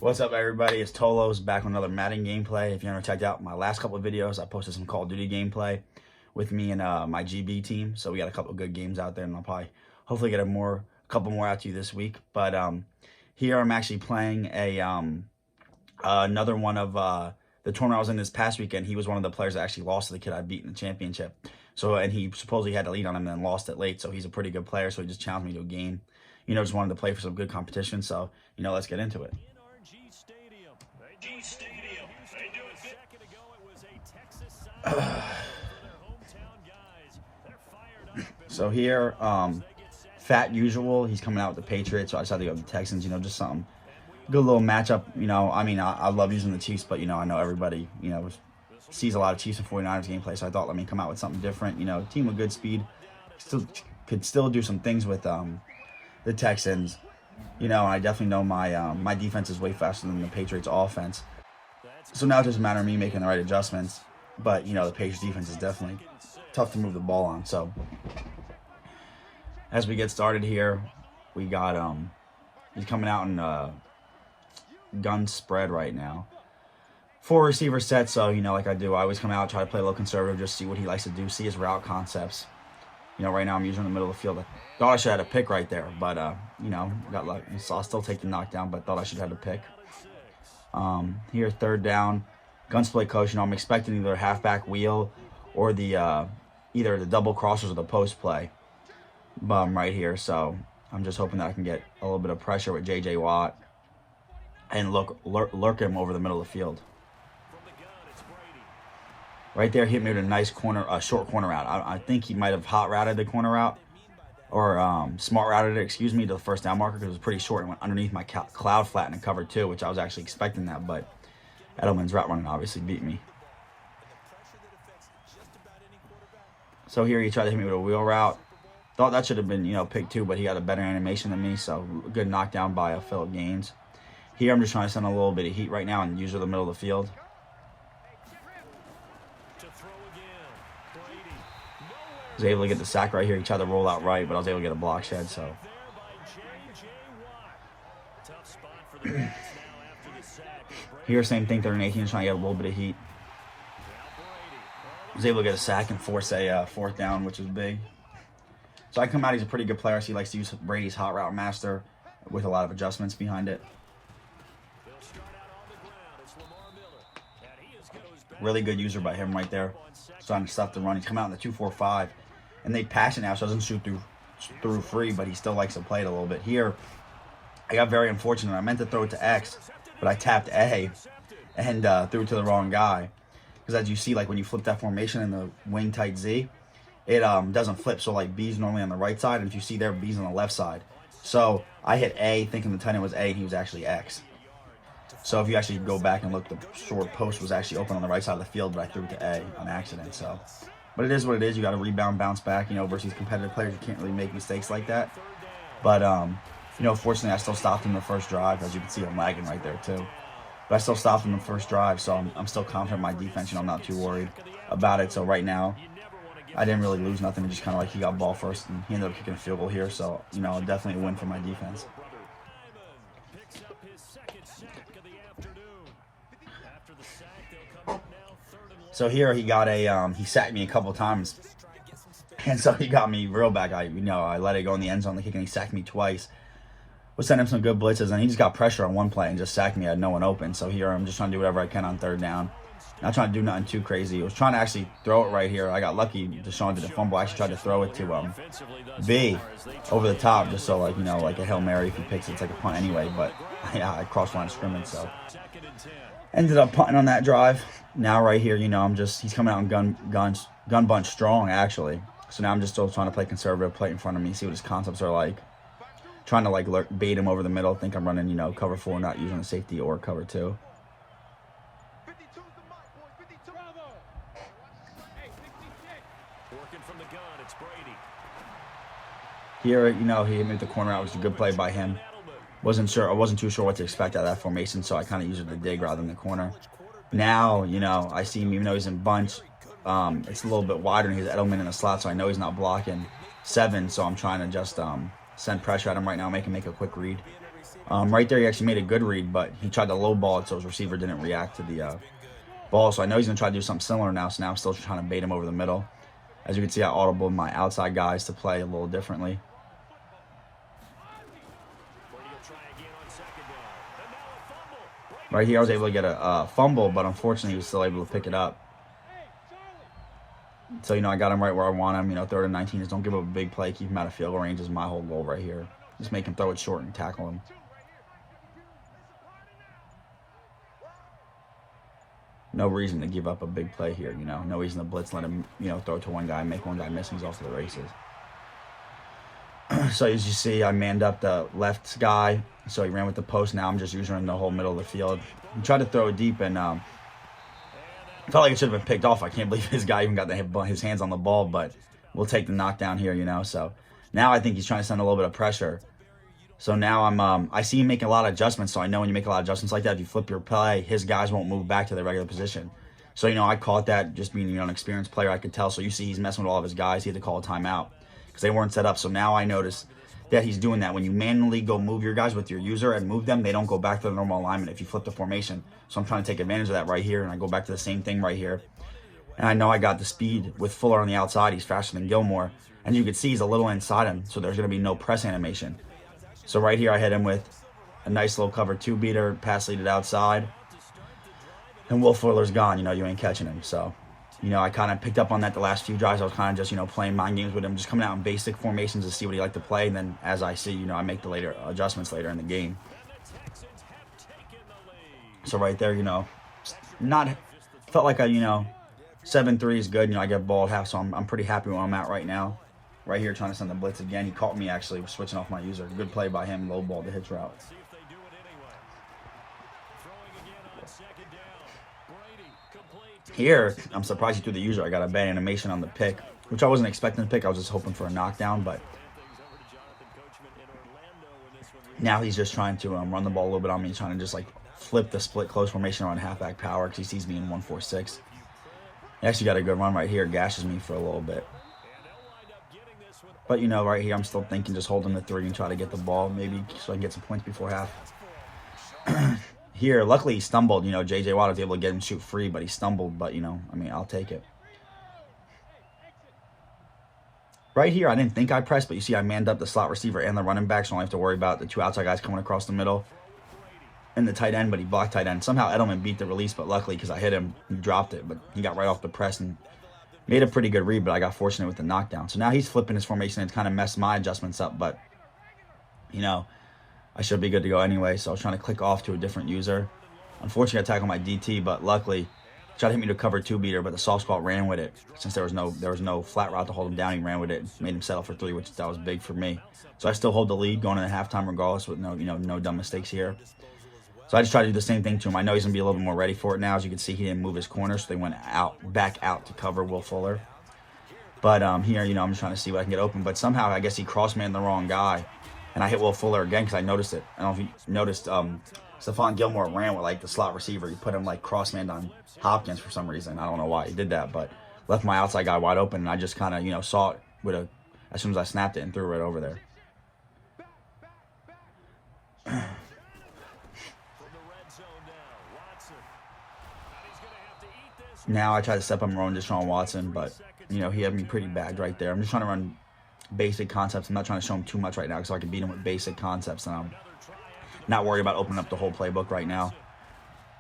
What's up, everybody? It's Tolos back with another Madden gameplay. If you haven't checked out my last couple of videos, I posted some Call of Duty gameplay with me and my GB team. So we got a couple of good games out there, and I'll probably hopefully get a couple more out to you this week. But here I'm actually playing another one of the tournament I was in this past weekend. He was one of the players that actually lost to the kid I beat in the championship. So and he supposedly had the lead on him and then lost it late. So he's a pretty good player. So he just challenged me to a game. Just wanted to play for some good competition. So let's get into it. So here, Fat Usual, he's coming out with the Patriots, so I decided to go with the Texans, just something, good little matchup, I mean, I love using the Chiefs, but, I know everybody, sees a lot of Chiefs and 49ers gameplay, so I thought, let me come out with something different, team with good speed, could still do some things with the Texans, and I definitely know my defense is way faster than the Patriots offense, so now it's just a matter of me making the right adjustments, but, the Patriots defense is definitely tough to move the ball on, so as we get started here, we got he's coming out in gun spread right now. 4 receiver set, so like I do, I always come out, try to play a little conservative, just see what he likes to do, see his route concepts. Right now I'm using in the middle of the field. I thought I should have had a pick right there, but got luck. So I'll still take the knockdown, but thought I should have had a pick. Here, third down, gun split coach. I'm expecting either a halfback wheel or the either the double crossers or the post play. Right here, so I'm just hoping that I can get a little bit of pressure with J.J. Watt and lurk him over the middle of the field. Right there, hit me with a nice short corner route. I think he might have hot routed the corner route, or smart routed it, excuse me, to the first down marker because it was pretty short and went underneath my cloud flat and cover 2, which I was actually expecting that, but Edelman's route running obviously beat me. So here he tried to hit me with a wheel route. Thought that should have been, pick 2, but he had a better animation than me, so good knockdown by Philip Gaines. Here I'm just trying to send a little bit of heat right now and use the middle of the field. Was able to get the sack right here. He tried to roll out right, but I was able to get a block shed, so. Here, same thing, 3rd and 18, trying to get a little bit of heat. Was able to get a sack and force a 4th down, which was big. So I come out, he's a pretty good player. So he likes to use Brady's hot route master with a lot of adjustments behind it. Really good user by him right there. Trying to stuff the run. He's come out in the 2-4-5. And they pass it now, so it doesn't shoot through free, but he still likes to play it a little bit. Here, I got very unfortunate. I meant to throw it to X, but I tapped A and threw it to the wrong guy. Because as you see, like when you flip that formation in the wing tight Z, it doesn't flip. So like B's normally on the right side, and if you see there, B's on the left side. So I hit A thinking the tight end was A, and he was actually X. So if you actually go back and look, the short post was actually open on the right side of the field, but I threw it to A on accident. So, but it is what it is. You got to rebound, bounce back. Versus competitive players, you can't really make mistakes like that. But fortunately, I still stopped him the first drive. As you can see, I'm lagging right there too. But I still stopped him the first drive, so I'm still confident in my defense. I'm not too worried about it. So right now, I didn't really lose nothing. It just kind of like he got ball first, and he ended up kicking a field goal here. So definitely a win for my defense. So here he got he sacked me a couple times, and so he got me real back. I let it go in the end zone, the kick, and he sacked me twice. Was sending him some good blitzes, and he just got pressure on one play and just sacked me. I had no one open. So here I'm just trying to do whatever I can on 3rd down. Not trying to do nothing too crazy. I was trying to actually throw it right here. I got lucky. Deshaun did a fumble. I actually tried to throw it to B over the top, just so like a Hail Mary. If he picks it, it's like a punt anyway. But yeah, I crossed line of scrimmage, so ended up punting on that drive. Now right here, he's coming out in gun bunch strong actually. So now I'm just still trying to play conservative, play in front of me, see what his concepts are like. Trying to bait him over the middle. Think I'm running cover 4, not using the safety or cover 2. Here, he hit me with the corner out. It was a good play by him. I wasn't too sure what to expect out of that formation, so I kind of used it to dig rather than the corner. Now, I see him, even though he's in bunch, it's a little bit wider, and he's Edelman in the slot, so I know he's not blocking 7, so I'm trying to just send pressure at him right now, make him make a quick read. Right there, he actually made a good read, but he tried to low ball it, so his receiver didn't react to the ball. So I know he's going to try to do something similar now, so now I'm still trying to bait him over the middle. As you can see, I audible my outside guys to play a little differently. Right here, I was able to get a fumble, but unfortunately, he was still able to pick it up. So, I got him right where I want him. 3rd and 19 is don't give up a big play. Keep him out of field goal range is my whole goal right here. Just make him throw it short and tackle him. No reason to give up a big play here, No reason to blitz, let him, throw it to one guy, make one guy miss, and he's off to the races. So as you see, I manned up the left guy, so he ran with the post. Now I'm just using him in the whole middle of the field. He tried to throw it deep, and felt like it should have been picked off. I can't believe his guy even got his hands on the ball, but we'll take the knockdown here, So now I think he's trying to send a little bit of pressure. So now I see him making a lot of adjustments. So I know when you make a lot of adjustments like that, if you flip your play, his guys won't move back to their regular position. So, I caught that just being an experienced player. I could tell. So you see he's messing with all of his guys. He had to call a timeout because they weren't set up. So now I notice that he's doing that. When you manually go move your guys with your user and move them, they don't go back to the normal alignment if you flip the formation. So I'm trying to take advantage of that right here, and I go back to the same thing right here. And I know I got the speed with Fuller on the outside. He's faster than Gilmore. And you can see he's a little inside him, so there's going to be no press animation. So right here I hit him with a nice little cover 2 beater, pass leaded outside. And Will Fuller's gone. You ain't catching him. So, I kind of picked up on that the last few drives. I was kind of just, playing mind games with him, just coming out in basic formations to see what he liked to play. And then as I see, I make the later adjustments later in the game. So right there, felt like a, 7-3 is good. I get ball at half, so I'm pretty happy where I'm at right now. Right here trying to send the blitz again. He caught me actually switching off my user. Good play by him, low ball to hitch route. Here, I'm surprised he threw the user. I got a bad animation on the pick, which I wasn't expecting to pick. I was just hoping for a knockdown, but now he's just trying to run the ball a little bit on me. He's trying to just flip the split close formation around halfback power because he sees me in 1-4-6. He actually got a good run right here. Gashes me for a little bit. But, right here, I'm still thinking just hold him to 3 and try to get the ball, maybe, so I can get some points before half. Here, luckily, he stumbled. J.J. Watt was able to get him shoot free, but he stumbled. But, I'll take it. Right here, I didn't think I pressed, but you see I manned up the slot receiver and the running back, so I don't have to worry about the 2 outside guys coming across the middle. And the tight end, but he blocked tight end. Somehow Edelman beat the release, but luckily, because I hit him, he dropped it. But he got right off the press and made a pretty good read, but I got fortunate with the knockdown. So now he's flipping his formation and kind of messed my adjustments up, but, I should be good to go anyway. So I was trying to click off to a different user. Unfortunately, I tackled my DT, but luckily, he tried to hit me to cover 2 beater, but the soft spot ran with it. Since there was no flat route to hold him down, he ran with it, made him settle for 3, which that was big for me. So I still hold the lead going into halftime regardless with no dumb mistakes here. So I just try to do the same thing to him. I know he's going to be a little bit more ready for it now. As you can see, he didn't move his corner, so they went back out to cover Will Fuller. But here, I'm just trying to see what I can get open. But somehow, I guess he cross-manned the wrong guy. And I hit Will Fuller again because I noticed it. I don't know if you noticed, Stephon Gilmore ran with, the slot receiver. He put him, cross-manned on Hopkins for some reason. I don't know why he did that, but left my outside guy wide open. And I just kind of, saw it as soon as I snapped it and threw it right over there. Now I try to step up and run Deshaun Watson, but, he had me pretty bagged right there. I'm just trying to run basic concepts. I'm not trying to show him too much right now so I can beat him with basic concepts, and I'm not worried about opening up the whole playbook right now.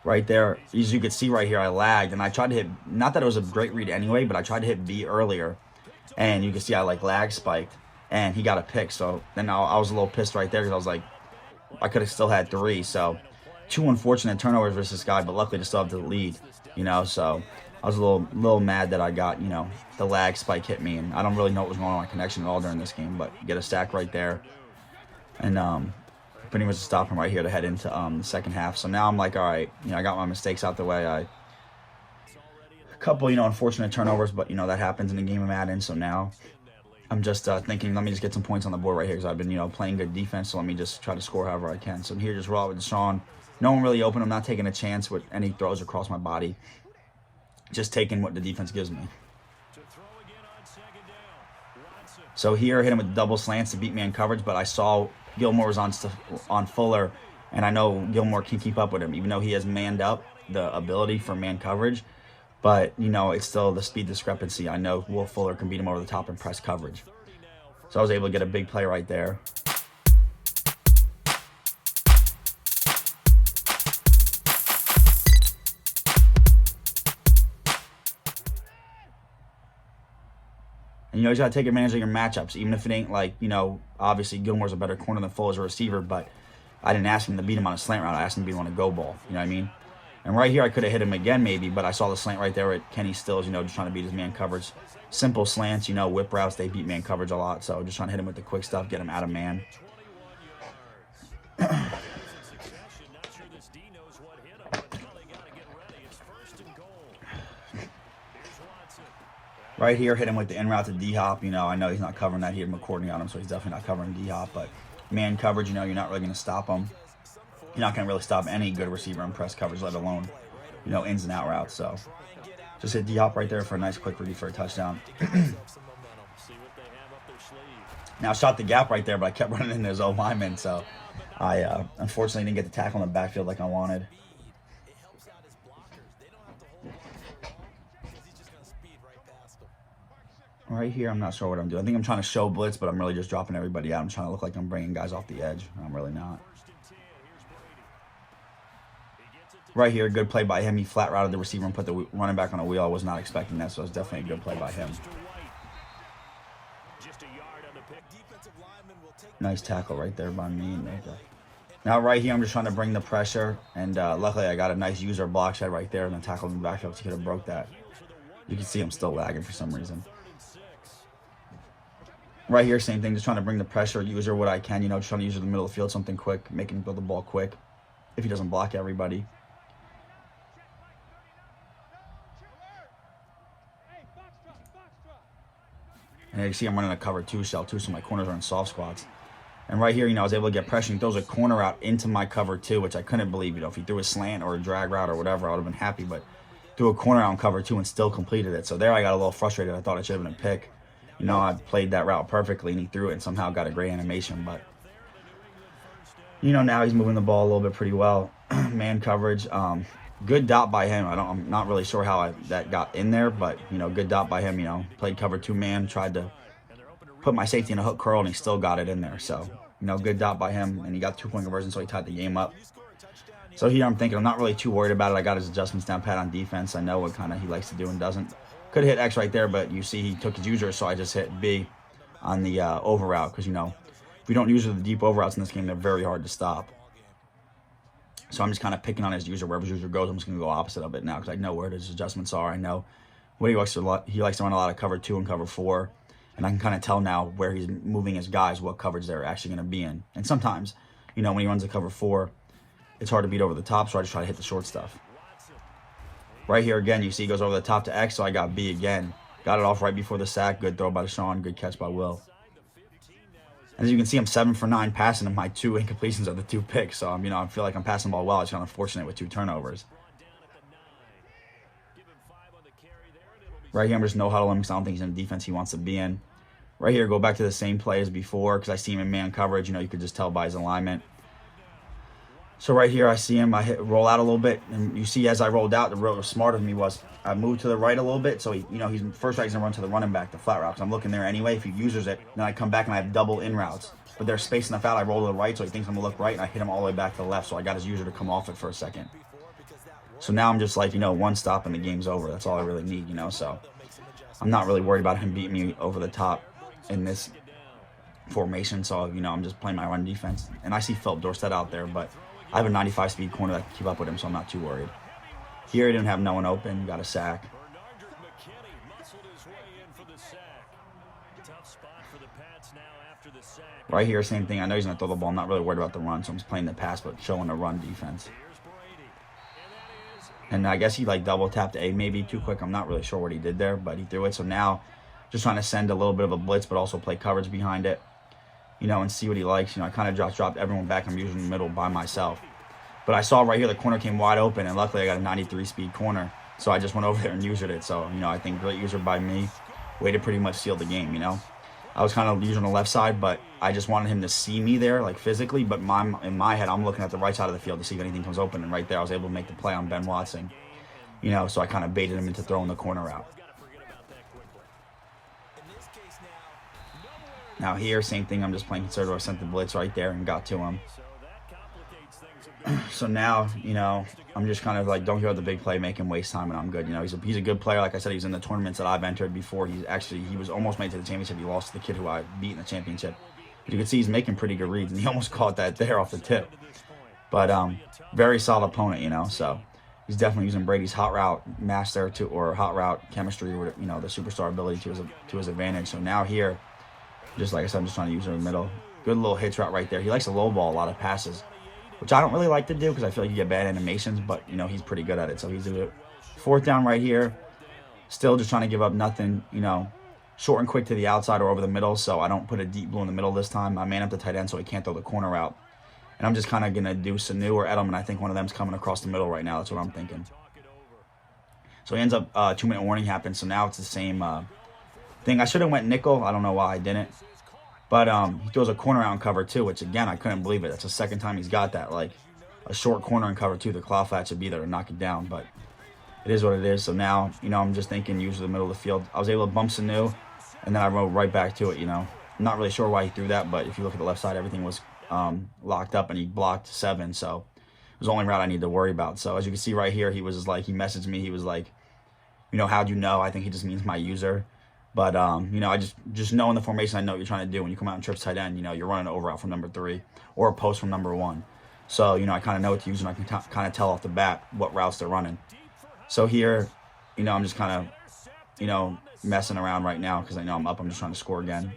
Right there, as you can see right here, I lagged, and I tried to hit, not that it was a great read anyway, but I tried to hit B earlier, and you can see I lag spiked, and he got a pick. So then I was a little pissed right there because I was like, I could have still had 3. So 2 unfortunate turnovers versus this guy, but luckily to still have the lead, so I was a little mad that I got, the lag spike hit me, and I don't really know what was going on with my connection at all during this game, but get a stack right there, and pretty much stop him right here to head into the second half. So now I'm like, all right, I got my mistakes out the way. A couple, unfortunate turnovers, but, that happens in a game of Madden, so now I'm just thinking, let me just get some points on the board right here because I've been, playing good defense, so let me just try to score however I can. So I'm here just raw with Deshaun. No one really open. I'm not taking a chance with any throws across my body. Just taking what the defense gives me. So here, hit him with double slants to beat man coverage, but I saw Gilmore was on Fuller, and I know Gilmore can keep up with him, even though he has manned up the ability for man coverage. But, you know, it's still the speed discrepancy. I know Will Fuller can beat him over the top in press coverage. So I was able to get a big play right there. And, you know, you got to take advantage of your matchups, even if it ain't like, you know, obviously Gilmore's a better corner than Full as a receiver, but I didn't ask him to beat him on a slant route. I asked him to beat him on a go ball. You know what I mean? And right here, I could have hit him again maybe, but I saw the slant right there at Kenny Stills, you know, just trying to beat his man coverage. Simple slants, you know, whip routes, they beat man coverage a lot, so just trying to hit him with the quick stuff, get him out of man. Right here, hit him with the in route to D-Hop. You know, I know he's not covering that. He had McCourtney on him, so he's definitely not covering D-Hop. But man coverage, you know, you're not really going to stop him. You're not going to really stop any good receiver in press coverage, let alone, you know, ins and out routes. So just hit D-Hop right there for a nice quick read for a touchdown. Now, I shot the gap right there, but I kept running into his O-lineman, so I unfortunately didn't get the tackle in the backfield like I wanted. Right here, I'm not sure what I'm doing. I think I'm trying to show blitz, but I'm really just dropping everybody out. I'm trying to look like I'm bringing guys off the edge. I'm really not. Right here, good play by him. He flat routed the receiver and put the running back on a wheel. I was not expecting that, so it was definitely a good play by him. Nice tackle right there by me. Now right here, I'm just trying to bring the pressure, and luckily I got a nice user block shed right there, and the tackle in the backfield, so he could have broke that. You can see I'm still lagging for some reason. Right here, same thing, just trying to bring the pressure, user what I can, you know, just trying to use it in the middle of the field, something quick, make him build the ball quick if he doesn't block everybody. And you see I'm running a cover 2 shell too, so my corners are in soft spots. And right here, you know, I was able to get pressure. He throws a corner out into my cover 2, which I couldn't believe. You know, if he threw a slant or a drag route or whatever, I would have been happy. But threw a corner out in cover 2 and still completed it. So there I got a little frustrated. I thought it should have been a pick. You know, I played that route perfectly, and he threw it and somehow got a great animation. But, you know, now he's moving the ball a little bit pretty well. Man coverage. Good dot by him. I'm not really sure how that got in there, but, you know, good dot by him. You know, played cover 2 man, tried to put my safety in a hook curl, and he still got it in there. So, you know, good dot by him, and he got 2-point conversion, so he tied the game up. So here I'm thinking I'm not really too worried about it. I got his adjustments down pat on defense. I know what kind of he likes to do and doesn't. Could have hit X right there, but you see he took his user, so I just hit B on the over route because, you know, if we don't use the deep over routes in this game, they're very hard to stop. So I'm just kind of picking on his user. Wherever his user goes, I'm just going to go opposite of it now because I know where his adjustments are. I know what he likes to run a lot of cover 2 and cover 4. And I can kind of tell now where he's moving his guys, what coverage they're actually going to be in. And sometimes, you know, when he runs a cover 4, it's hard to beat over the top, so I just try to hit the short stuff. Right here again, you see he goes over the top to X, so I got B again. Got it off right before the sack. Good throw by Deshaun. Good catch by Will. As you can see, I'm 7 for 9 passing, and my 2 incompletions are the 2 picks. So, you know, I feel like I'm passing the ball well. It's kind of unfortunate with 2 turnovers. Right here, I'm just no-huddle him because I don't think he's in the defense he wants to be in. Right here, go back to the same play as before because I see him in man coverage. You know, you could just tell by his alignment. So right here, I see him. I roll out a little bit, and you see as I rolled out, the real smart of me was I moved to the right a little bit. So, you know, he's first right, he's going to run to the running back, the flat route. Because I'm looking there anyway. If he uses it, then I come back and I have double in routes. But there's space enough out. I roll to the right, so he thinks I'm going to look right, and I hit him all the way back to the left. So I got his user to come off it for a second. So now I'm just like, you know, one stop and the game's over. That's all I really need, you know. So I'm not really worried about him beating me over the top in this formation. So, you know, I'm just playing my run defense. And I see Philip Dorsett out there, but I have a 95 speed corner that can keep up with him, so I'm not too worried. Here, he didn't have no one open. Got a sack. Right here, same thing. I know he's going to throw the ball. I'm not really worried about the run, so I'm just playing the pass, but showing the run defense. And I guess he, like, double-tapped A maybe too quick. I'm not really sure what he did there, but he threw it. So now, just trying to send a little bit of a blitz, but also play coverage behind it. You know, and see what he likes. You know, I kind of dropped everyone back. I'm using the middle by myself. But I saw right here the corner came wide open, and luckily I got a 93 speed corner. So I just went over there and used it. So, you know, I think great user by me. Way to pretty much seal the game, you know. I was kind of using the left side, but I just wanted him to see me there, like physically. But in my head, I'm looking at the right side of the field to see if anything comes open. And right there, I was able to make the play on Ben Watson. So I kind of baited him into throwing the corner out. Now here, same thing. I'm just playing conservative. I sent the blitz right there and got to him. So now, I'm just kind of like, don't give up the big play, make him waste time, and I'm good. He's a good player. Like I said, he's in the tournaments that I've entered before. He was almost made to the championship. He lost to the kid who I beat in the championship. But you can see he's making pretty good reads, and he almost caught that there off the tip. But very solid opponent, so he's definitely using Brady's hot route master or hot route chemistry, or the superstar ability to his advantage. So now here, just like I said, I'm just trying to use him in the middle. Good little hitch route right there. He likes to low ball a lot of passes, which I don't really like to do because I feel like you get bad animations, but, he's pretty good at it. So he's a fourth down right here. Still just trying to give up nothing, short and quick to the outside or over the middle, so I don't put a deep blue in the middle this time. I man up the tight end so he can't throw the corner out. And I'm just kind of going to do Sanu or Edelman. I think one of them's coming across the middle right now. That's what I'm thinking. So he ends up, 2-minute warning happens, so now it's the same thing. I should have went nickel. I don't know why I didn't. But he throws a corner out in cover 2, which, again, I couldn't believe it. That's the second time he's got that. Like, a short corner in cover 2, the claw flat should be there to knock it down. But it is what it is. So now, I'm just thinking use the middle of the field. I was able to bump Sanu, and then I rode right back to it, I'm not really sure why he threw that, but if you look at the left side, everything was locked up, and he blocked 7. So it was the only route I need to worry about. So as you can see right here, he was like, he messaged me. He was like, how'd you know? I think he just means my user. But, I just knowing the formation, I know what you're trying to do. When you come out and trips tight end, you're running an over out from number 3 or a post from number 1. So, I kind of know what to use, and I can kind of tell off the bat what routes they're running. So here, I'm just kind of, messing around right now because I know I'm up. I'm just trying to score again.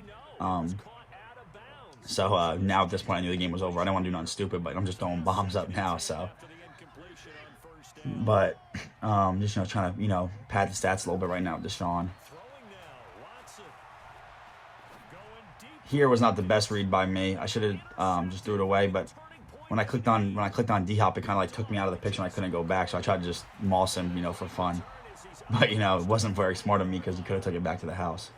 So now at this point, I knew the game was over. I don't want to do nothing stupid, but I'm just throwing bombs up now. So, but just, trying to, pad the stats a little bit right now with Deshaun. Here was not the best read by me. I should have just threw it away, but when I clicked on D-Hop, it kind of like took me out of the picture and I couldn't go back. So I tried to just moss him, for fun. But it wasn't very smart of me because he could have took it back to the house.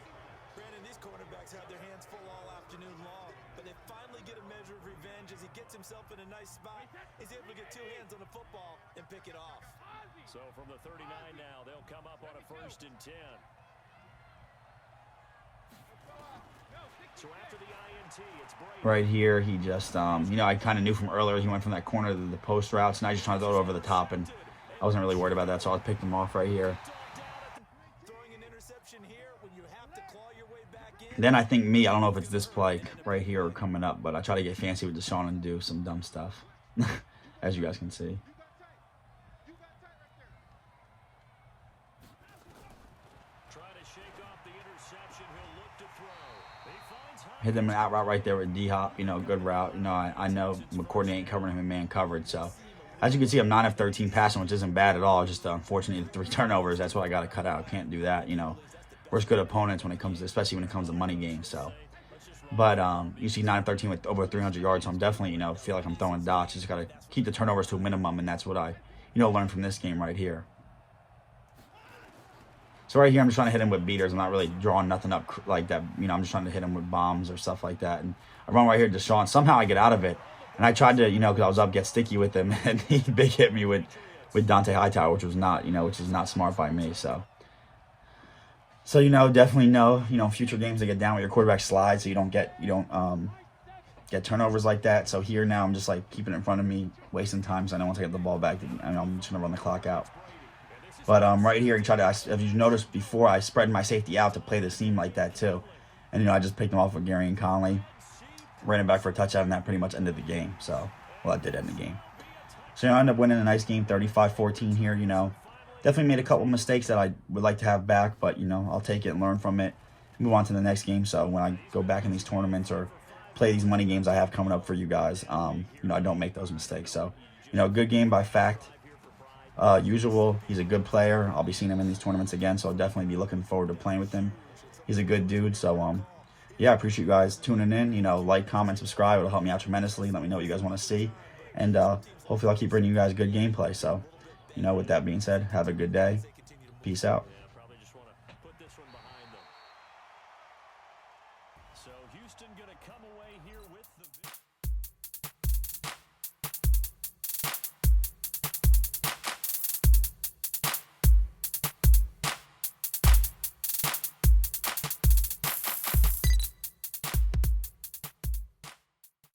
These quarterbacks have their hands full all afternoon long, but they finally get a measure of revenge as he gets himself in a nice spot. He's able to get 2 hands on the football and pick it off. So from the 39 now, they'll come up on a 1st and 10. So after the INT, it's Brady. Right here, he just, I kind of knew from earlier he went from that corner to the post routes, and I just trying to throw it over the top, and I wasn't really worried about that, so I picked him off right here. Then I think I don't know if it's this play right here or coming up, but I try to get fancy with Deshaun and do some dumb stuff, as you guys can see. Hit them an out route right there with D-Hop, good route. I know McCourtney ain't covering him in man coverage, so as you can see, I'm 9 of 13 passing, which isn't bad at all. Just unfortunately, 3 turnovers. That's what I got to cut out. Can't do that. Versus good opponents especially when it comes to money games. So, but you see 9 of 13 with over 300 yards. So I'm definitely feel like I'm throwing dots. Just got to keep the turnovers to a minimum, and that's what I learned from this game right here. So right here, I'm just trying to hit him with beaters. I'm not really drawing nothing up like that. I'm just trying to hit him with bombs or stuff like that. And I run right here to Deshaun. Somehow I get out of it. And I tried to, because I was up, get sticky with him. And he big hit me with Dante Hightower, which was not, which is not smart by me. So definitely know, future games to get down with your quarterback slide so you don't get turnovers like that. So here now I'm just like keeping it in front of me, wasting time. So I know once I get the ball back, I'm just going to run the clock out. But right here, if you noticed before, I spread my safety out to play the seam like that too. And, I just picked him off with Gary and Conley. Ran it back for a touchdown, and that pretty much ended the game. So, that did end the game. So, I ended up winning a nice game, 35-14 here, Definitely made a couple mistakes that I would like to have back, but, I'll take it and learn from it. Move on to the next game. So, when I go back in these tournaments or play these money games I have coming up for you guys, I don't make those mistakes. So, good game by fact. Usual, he's a good player. I'll be seeing him in these tournaments again, so I'll definitely be looking forward to playing with him. He's a good dude, so yeah, I appreciate you guys tuning in. Like, comment, subscribe. It'll help me out tremendously. Let me know what you guys want to see, and hopefully I'll keep bringing you guys good gameplay. So, with that being said, have a good day. Peace out.